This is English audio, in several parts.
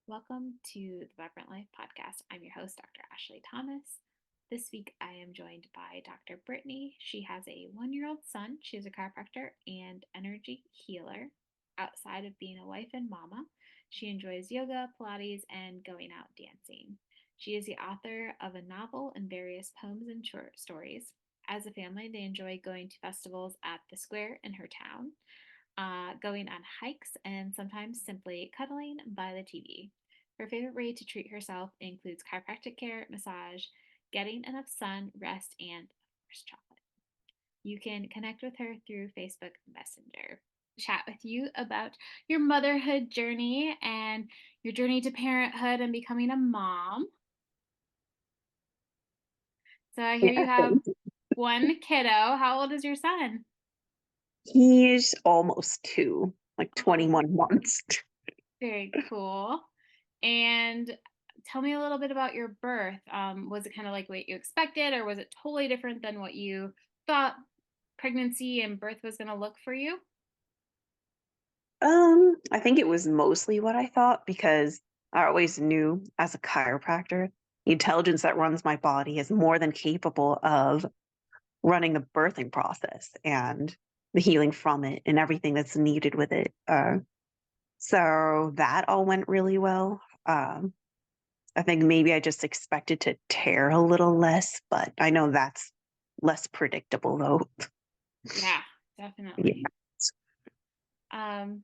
Welcome to the Vibrant Life podcast. I'm your host, Dr. Ashley Thomas. This week I am joined by Dr. Brittany. She has a 1-year-old son. She's a chiropractor and energy healer. Outside of being a wife and mama, she enjoys yoga, Pilates, and going out dancing. She is the author of a novel and various poems and short stories. As a family, they enjoy going to festivals at the square in her town, going on hikes, and sometimes simply cuddling by the TV. Her favorite way to treat herself includes chiropractic care, massage, getting enough sun, rest, and, of course, chocolate. You can connect with her through Facebook Messenger. Chat with you about your motherhood journey and your journey to parenthood and becoming a mom. So I hear you Yeah, have one kiddo. How old is your son? he's almost 2, like Oh, 21 months. very cool. And tell me a little bit about your birth. Was it kind of like what you expected, or was it totally different than what you thought pregnancy and birth was going to look for you? I think it was mostly what I thought because I always knew as a chiropractor, the intelligence that runs my body is more than capable of running the birthing process and the healing from it and everything that's needed with it. So that all went really well. I think maybe I just expected to tear a little less, but I know that's less predictable though. Yeah, Yeah. definitely. Um,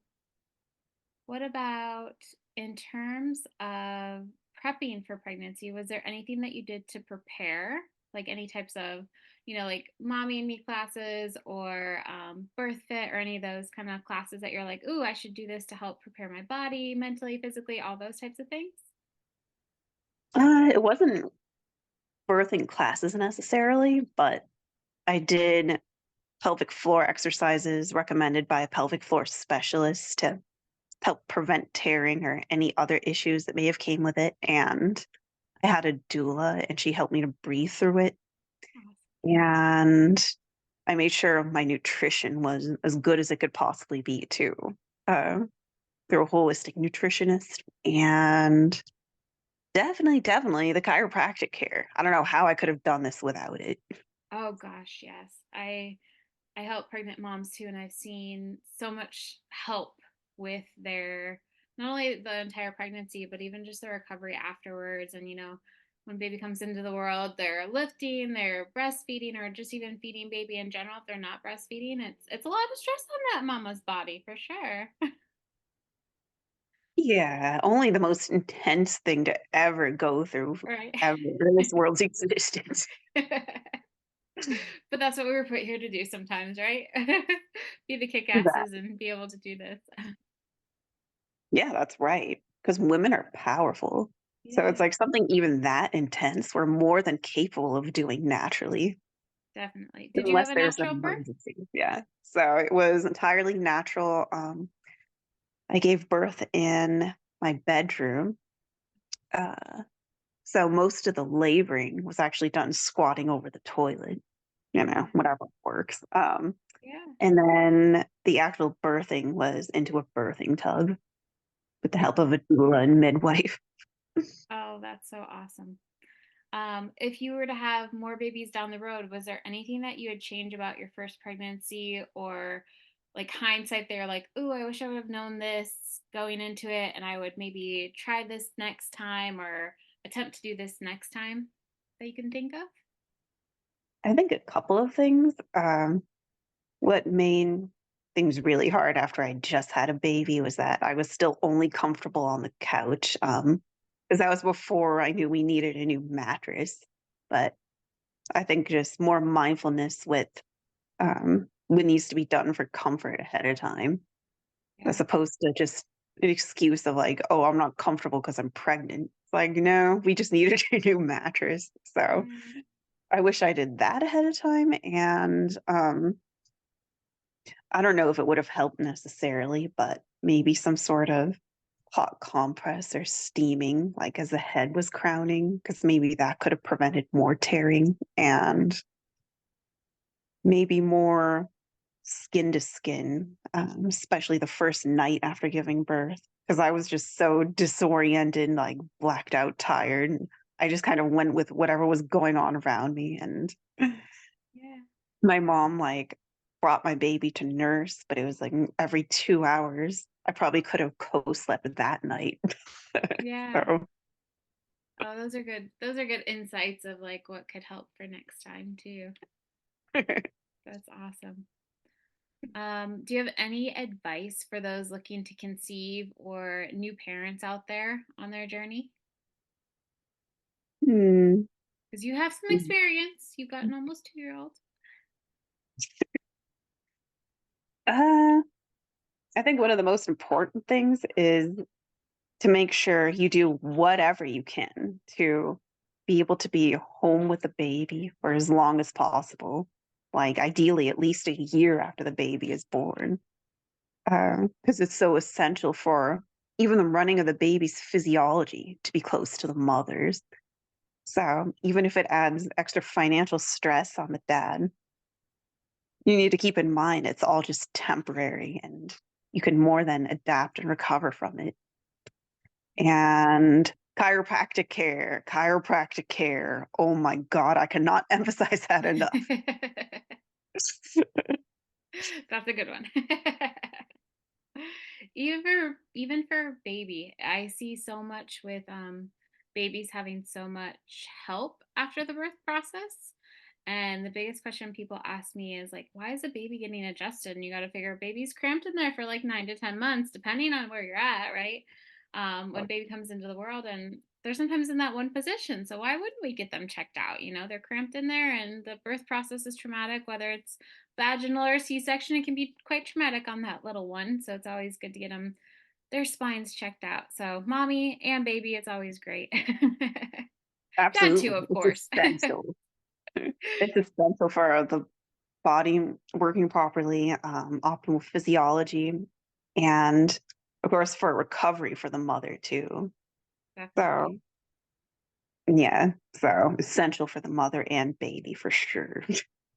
what about in terms of prepping for pregnancy? Was there anything that you did to prepare? Like any types of, like mommy and me classes or birth fit or any of those kind of classes that you're like, ooh, I should do this to help prepare my body mentally, physically, all those types of things? It wasn't birthing classes necessarily, but I did pelvic floor exercises recommended by a pelvic floor specialist to help prevent tearing or any other issues that may have came with it. And I had a doula and she helped me to breathe through it. And I made sure my nutrition was as good as it could possibly be too. Uh, through a holistic nutritionist and definitely the chiropractic care. I don't know how I could have done this without it. Oh gosh, yes. I help pregnant moms too, and I've seen so much help with their not only the entire pregnancy, but even just the recovery afterwards. And when baby comes into the world, they're lifting, they're breastfeeding, or just even feeding baby in general. If they're not breastfeeding, it's a lot of stress on that mama's body for sure. Yeah, only the most intense thing to ever go through Right. ever in this world's existence. But that's what we were put here to do sometimes, right? Be the kick That asses and be able to do this. yeah, that's right. Because women are powerful. So Yeah, it's like something even that intense we're more than capable of doing naturally, definitely. Did you have unless a there's an natural birth? emergency. Yeah. So it was entirely natural. I gave birth in my bedroom. Uh, so most of the laboring was actually done squatting over the toilet, Yeah. whatever works. Yeah. And then the actual birthing was into a birthing tub with the help of a doula and midwife. Oh, that's so awesome. If you were to have more babies down the road, was there anything that you would change about your first pregnancy or like hindsight there, like, oh, I wish I would have known this going into it and I would maybe try this next time or attempt to do this next time that you can think of? I think a couple of things. What made things really hard after I just had a baby was that I was still only comfortable on the couch. Because that was before I knew we needed a new mattress. But I think just more mindfulness with what needs to be done for comfort ahead of time, as Yeah. opposed to just an excuse of like, oh, I'm not comfortable because I'm pregnant. It's like, no, we just needed a new mattress. So Right. I wish I did that ahead of time. And I don't know if it would have helped necessarily, but maybe some sort of hot compress or steaming, like as the head was crowning, because maybe that could have prevented more tearing and maybe more. skin to skin, especially the first night after giving birth, because I was just so disoriented, like blacked out, tired. And I just kind of went with whatever was going on around me. And Yeah. my mom like brought my baby to nurse, but it was like every 2 hours. I probably could have co-slept that night. Yeah. So Oh, those are good. Those are good insights of like what could help for next time too. That's awesome. Do you have any advice for those looking to conceive or new parents out there on their journey? Hmm. Because you have some experience. You've got an almost 2-year-old. Uh, I think one of the most important things is to make sure you do whatever you can to be able to be home with the baby for as long as possible. Like ideally, at least a year after the baby is born, because it's so essential for even the running of the baby's physiology to be close to the mother's. So even if it adds extra financial stress on the dad, you need to keep in mind it's all just temporary and you can more than adapt and recover from it. And chiropractic care. Oh my God, I cannot emphasize that enough. That's a good one. Even for baby, I see so much with babies having so much help after the birth process. And the biggest question people ask me is like, why is a baby getting adjusted? And you got to figure baby's cramped in there for like 9 to 10 months, depending on where you're at, right? When baby comes into the world, and they're sometimes in that one position. So why wouldn't we get them checked out? They're cramped in there, and the birth process is traumatic, whether it's vaginal or C-section. It can be quite traumatic on that little one. So it's always good to get them their spines checked out. So mommy and baby, it's always great. Dad too, Absolutely. of It's course. essential. It's essential for the body working properly, optimal physiology, and of course for recovery for the mother too. So Definitely. yeah, so essential for the mother and baby for sure.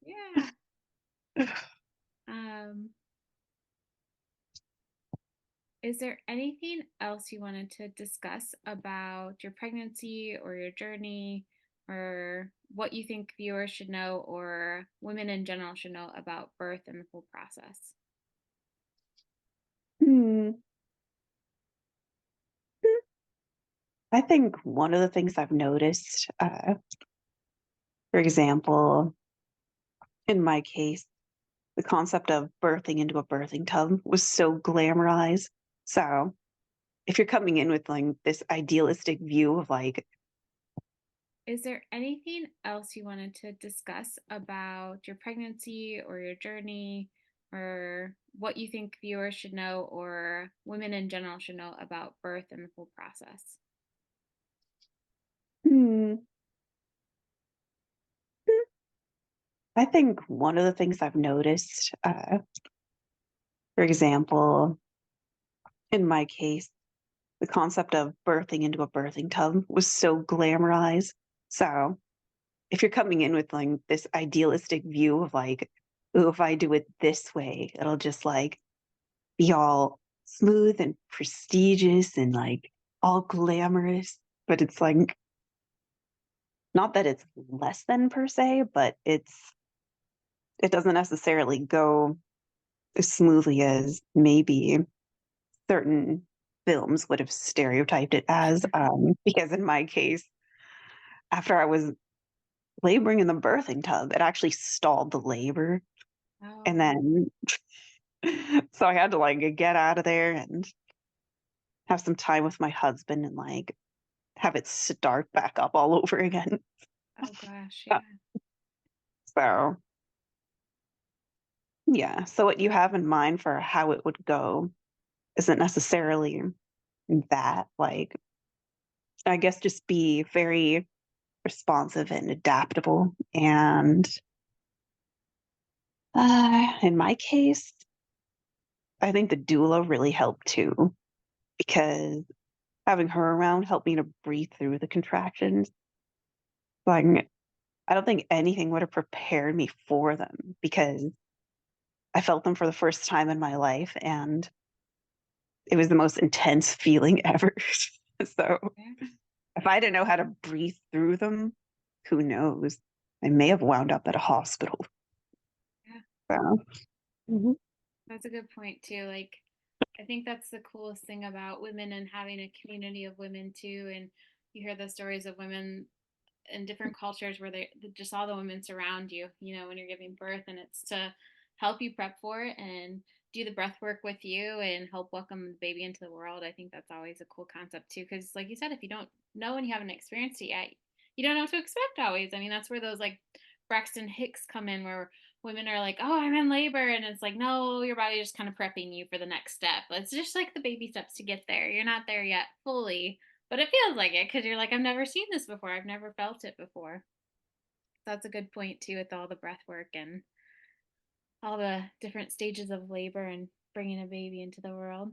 Yeah. Um, is there anything else you wanted to discuss about your pregnancy or your journey, or what you think viewers should know or women in general should know about birth and the full process? Hmm. I think one of the things I've noticed, for example, in my case, the concept of birthing into a birthing tub was so glamorized. So if you're coming in with like this idealistic view of like, Is there anything else you wanted to discuss about your pregnancy or your journey, or what you think viewers should know or women in general should know about birth and the full process? hmm, I think one of the things I've noticed, for example, in my case, the concept of birthing into a birthing tub was so glamorized. So if you're coming in with like this idealistic view of like, oh, if I do it this way, it'll just like be all smooth and prestigious and like all glamorous. But it's like, not that it's less than per se, but it doesn't necessarily go as smoothly as maybe certain films would have stereotyped it as. Because in my case, after I was laboring in the birthing tub, it actually stalled the labor. And Oh, then, so I had to like get out of there and have some time with my husband and like have it start back up all over again. oh gosh, Uh, yeah. So, yeah. So, what you have in mind for how it would go isn't necessarily that. Like, I guess just be very responsive and adaptable. And in my case, I think the doula really helped too, because having her around helped me to breathe through the contractions. Like, I don't think anything would have prepared me for them because I felt them for the first time in my life, and it was the most intense feeling ever. So Yeah. if I didn't know how to breathe through them, who knows? I may have wound up at a hospital. Yeah. So, mhm. That's a good point too. Like, I think that's the coolest thing about women and having a community of women too. And you hear the stories of women in different cultures where they just all the women surround you, when you're giving birth, and it's to help you prep for it and do the breath work with you and help welcome the baby into the world. I think that's always a cool concept too, because like you said, if you don't know and you haven't experienced it yet, you don't know what to expect always. I mean, that's where those like Braxton Hicks come in, where women are like, oh, I'm in labor, and it's like, no, your body is just kind of prepping you for the next step. It's just like the baby steps to get there. You're not there yet fully, but it feels like it because you're like, I've never seen this before. I've never felt it before. That's a good point too, with all the breath work and all the different stages of labor and bringing a baby into the world.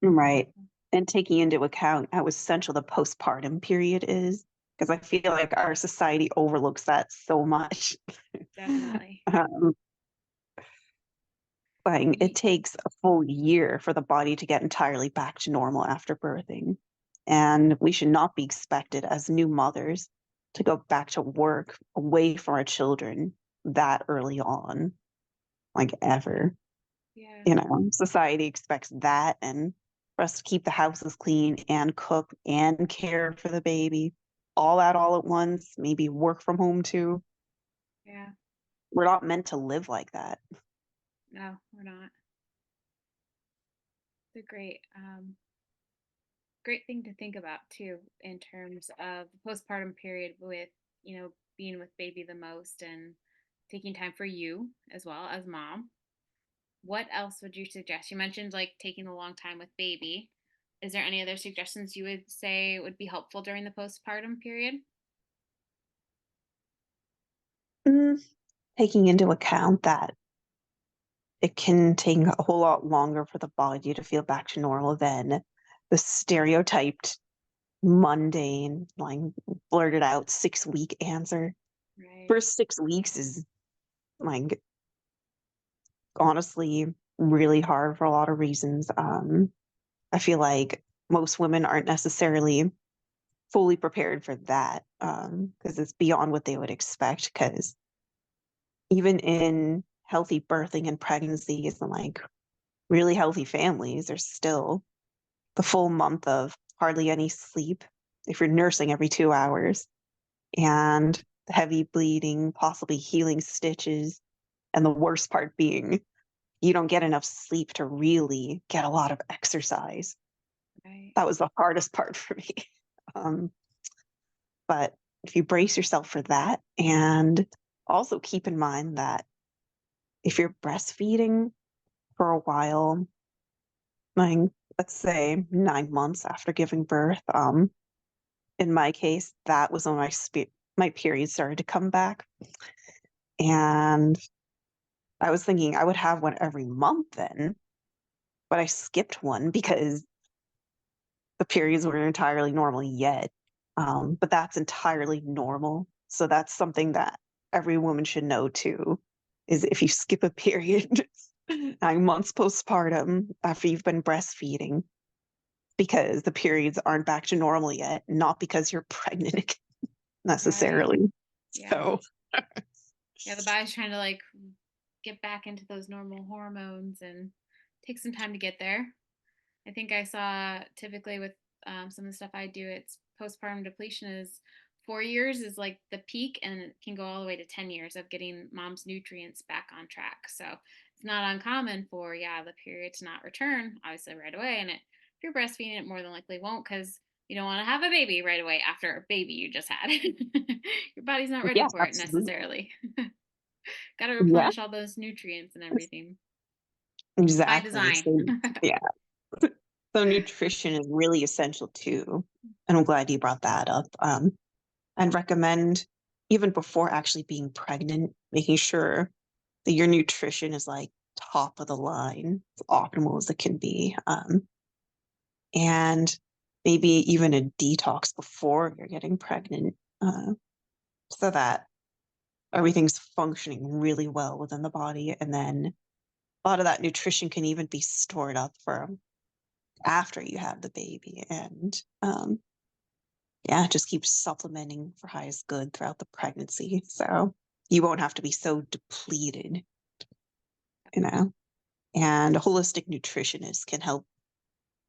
Right. And taking into account how essential the postpartum period is, because I feel like our society overlooks that so much. Definitely. um, like it Ye- takes a full year for the body to get entirely back to normal after birthing. And we should not be expected as new mothers to go back to work away from our children that early on, like ever. Yeah. Society expects that, and for us to keep the houses clean and cook and care for the baby all that all at once, maybe work from home too. Yeah. We're not meant to live like that. No, we're not. It's a great thing to think about too, in terms of the postpartum period with, being with baby the most and taking time for you as well as mom. What else would you suggest? You mentioned like taking a long time with baby. Is there any other suggestions you would say would be helpful during the postpartum period? Mm, Taking into account that it can take a whole lot longer for the body to feel back to normal than the stereotyped, mundane, like blurted out 6 week answer. Right. First 6 weeks is like honestly really hard for a lot of reasons. I feel like most women aren't necessarily fully prepared for that because it's beyond what they would expect. Because even in healthy birthing and pregnancies and like really healthy families, there's still the full month of hardly any sleep if you're nursing every 2 hours and the heavy bleeding, possibly healing stitches. And the worst part being you don't get enough sleep to really get a lot of exercise. Right. That was the hardest part for me. Um, but if you brace yourself for that, and also keep in mind that if you're breastfeeding for a while, like let's say 9 months after giving birth, in my case, that was when my period started to come back, and I was thinking I would have one every month then, but I skipped one because the periods weren't entirely normal yet. But that's entirely normal. So that's something that every woman should know too, is if you skip a period 9 months postpartum after you've been breastfeeding, because the periods aren't back to normal yet, not because you're pregnant Right. necessarily. Yeah. So Yeah, the body's trying to like get back into those normal hormones and take some time to get there. I think I saw typically with some of the stuff I do, it's postpartum depletion is 4 years is like the peak, and it can go all the way to 10 years of getting mom's nutrients back on track. So it's not uncommon for, yeah, the period to not return, obviously, right away. And if you're breastfeeding, it more than likely won't, because you don't want to have a baby right away after a baby you just had. Your body's not ready yes, for it absolutely. necessarily. Got to Yeah, replenish all those nutrients and everything by exactly. design. So yeah. So nutrition is really essential too. And I'm glad you brought that up. I'd recommend even before actually being pregnant, making sure that your nutrition is like top of the line, as optimal as it can be. And maybe even a detox before you're getting pregnant, so that everything's functioning really well within the body. And then a lot of that nutrition can even be stored up for after you have the baby. And yeah, just keep supplementing for highest good throughout the pregnancy. So you won't have to be so depleted, you know. And a holistic nutritionist can help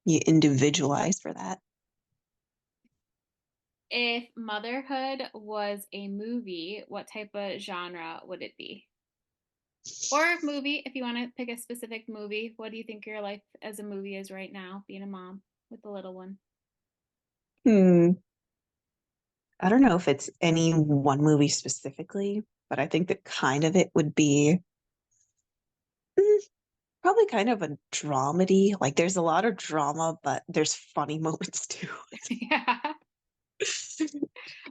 you individualize for that. If motherhood was a movie, what type of genre would it be? Or movie, if you want to pick a specific movie, what do you think your life as a movie is right now, being a mom with the little one? Hmm. I don't know if it's any one movie specifically, but I think that kind of it would be mm, probably kind of a dramedy. Like there's a lot of drama, but there's funny moments too. Yeah,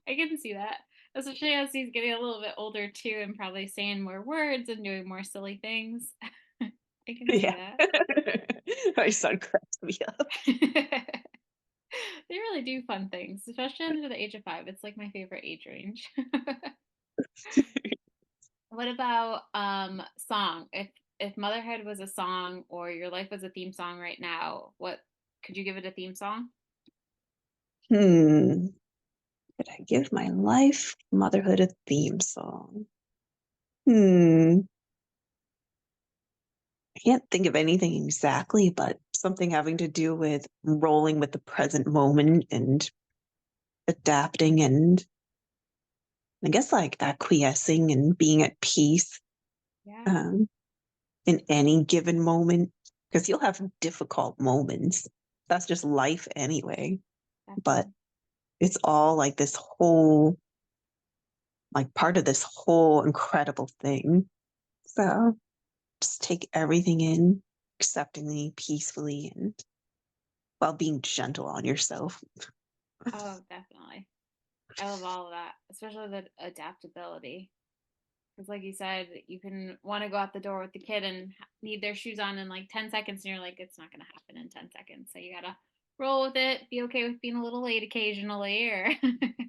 I can see that. Especially as he's getting a little bit older too and probably saying more words and doing more silly things. I can see Yeah. that. My son cracks me up. They really do fun things, especially under the age of 5. It's like my favorite age range. What about song? If motherhood was a song or your life was a theme song right now, what could you give it a theme song? Hmm. Could I give my life motherhood a theme song? Hmm. I can't think of anything exactly, but something having to do with rolling with the present moment and adapting and I guess like acquiescing and being at peace Yeah, um, in any given moment because you'll have difficult moments. That's just life anyway. But definitely. it's all like this whole, like part of this whole incredible thing. So just take everything in, acceptingly, peacefully, and while being gentle on yourself. Oh, definitely. I love all of that, especially the adaptability. Because, like you said, you can want to go out the door with the kid and need their shoes on in like 10 seconds, and you're like, it's not going to happen in 10 seconds. So you got to roll with it, be okay with being a little late occasionally. Or,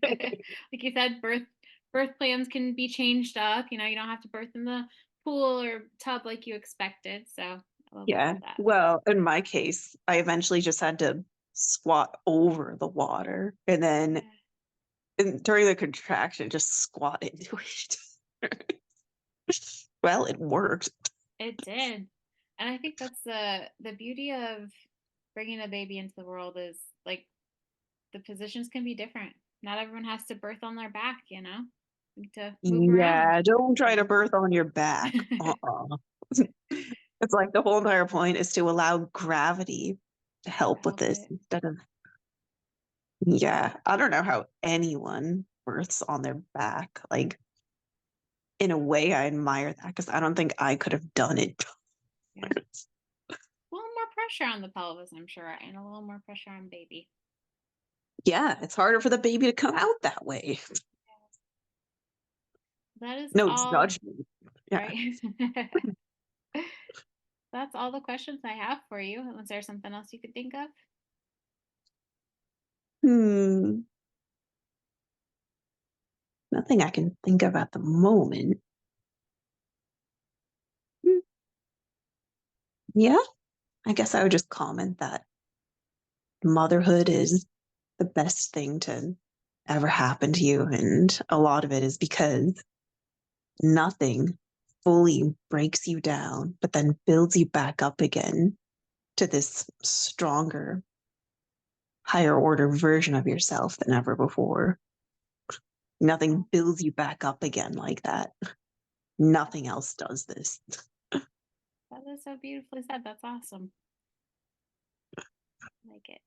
like you said, birth plans can be changed up. You know, you don't have to birth in the pool or tub like you expected. So I love all Yeah. of that. Well, in my case, I eventually just had to squat over the water and then Yeah, during the contraction, just squat into it. Well, it worked. it did. And I think that's the beauty of bringing a baby into the world is like the positions can be different. Not everyone has to birth on their back, you know? You need to move around. Yeah, don't try to So birth on your back. Uh-uh. It's like the whole entire point is to allow gravity to help with help this it. instead of, yeah, I don't know how anyone births on their back. Like, in a way, I admire that because I don't think I could have done it. Yeah. A little more pressure on the pelvis, I'm sure, and a little more pressure on baby. Yeah, it's harder for the baby to come out that way. That is No all, judgment. Yeah. right? That's all the questions I have for you. Was there something else you could think of? Hmm. Nothing I can think of at the moment. Hmm, yeah, I guess I would just comment that motherhood is the best thing to ever happen to you. And a lot of it is because nothing fully breaks you down, but then builds you back up again to this stronger, higher order version of yourself than ever before. Nothing builds you back up again like that. Nothing else does this. That is so beautifully said. That's awesome. I like it.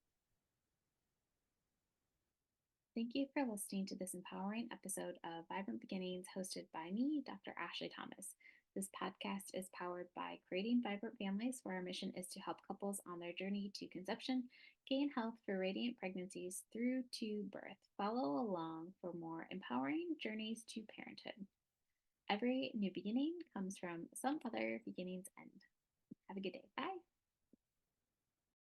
Thank you for listening to this empowering episode of Vibrant Beginnings hosted by me, Dr. Ashley Thomas. This podcast is powered by Creating Vibrant Families, where our mission is to help couples on their journey to conception gain health for radiant pregnancies through to birth. Follow along for more empowering journeys to parenthood. Every new beginning comes from some other beginning's end. Have a good day. Bye.